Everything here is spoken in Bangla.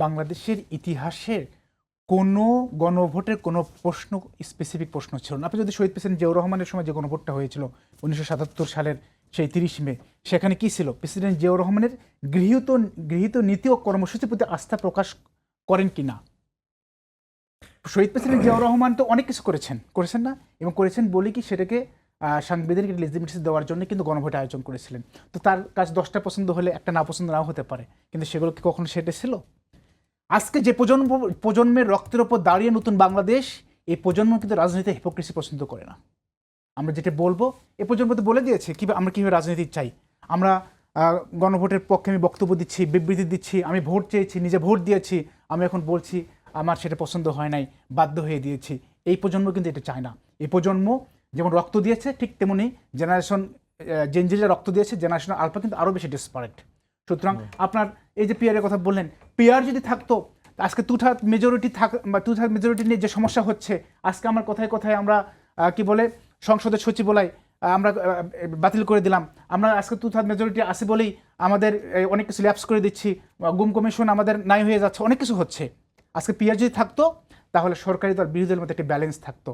বাংলাদেশের ইতিহাসের কোনো গণভোটের কোনো প্রশ্ন, স্পেসিফিক প্রশ্ন ছিল না। আপনি যদি শহীদ প্রেসিডেন্ট জিয়াউর রহমানের সময় যে গণভোটটা হয়েছিল 1977 সালের সেই 30 মে, সেখানে কি ছিল? প্রেসিডেন্ট জিয়াউর রহমানের গৃহীত নীতি ও কর্মসূচির প্রতি আস্থা প্রকাশ করেন কি না? শহীদ প্রেসিডেন্ট জিয়াউর রহমান তো অনেক কিছু করেছেন না, এবং করেছেন বলে কি সেটাকে সাংবিধানিক লেজিটিমেসি দেওয়ার জন্য কিন্তু গণভোট আয়োজন করেছিলেন। তো তার কাছে 10টা পছন্দ হলে একটা না পছন্দ নাও হতে পারে, কিন্তু সেগুলো কি কখনো সেটা ছিল? আজকে যে প্রজন্মের রক্তের ওপর দাঁড়িয়ে নতুন বাংলাদেশ, এই প্রজন্ম কিন্তু রাজনীতি হিপোক্রেসি পছন্দ করে না। আমরা যেটা বলবো, এ প্রজন্ম তো বলে দিয়েছে আমরা কীভাবে রাজনীতি চাই। আমরা গণভোটের পক্ষে আমি বক্তব্য দিচ্ছি, বিবৃতি দিচ্ছি, আমি ভোট চেয়েছি, নিজে ভোট দিয়েছি, আমি এখন বলছি আমার সেটা পছন্দ হয় নাই, বাধ্য হয়ে দিয়েছি। এই প্রজন্ম কিন্তু এটা চায় না। এই প্রজন্ম যেমন রক্ত দিয়েছে, ঠিক তেমনি জেনারেশন জেনজিরা রক্ত দিয়েছে, জেনারেশন আলফা কিন্তু আরও বেশি ডেসপারেট। সুতরাং আপনার এই যে পিআরের কথা বললেন, পিআর যদি থাকতো, আজকে টু থার্ড মেজরিটি নিয়ে যে সমস্যা হচ্ছে, আজকে আমার কথায় কথায় আমরা কি বলে সংসদের সচিবালয় আমরা বাতিল করে দিলাম। আমরা আজকে টু থার্ড মেজরিটি আছে বলেই আমাদের অনেক কিছু ল্যাপস করে দিচ্ছি, গুম কমিশন আমাদের নাই হয়ে যাচ্ছে, অনেক কিছু হচ্ছে। আজকে পিআর যদি থাকতো, তাহলে সরকারি দল বিরোধী দলের মধ্যে একটা ব্যালেন্স থাকতো।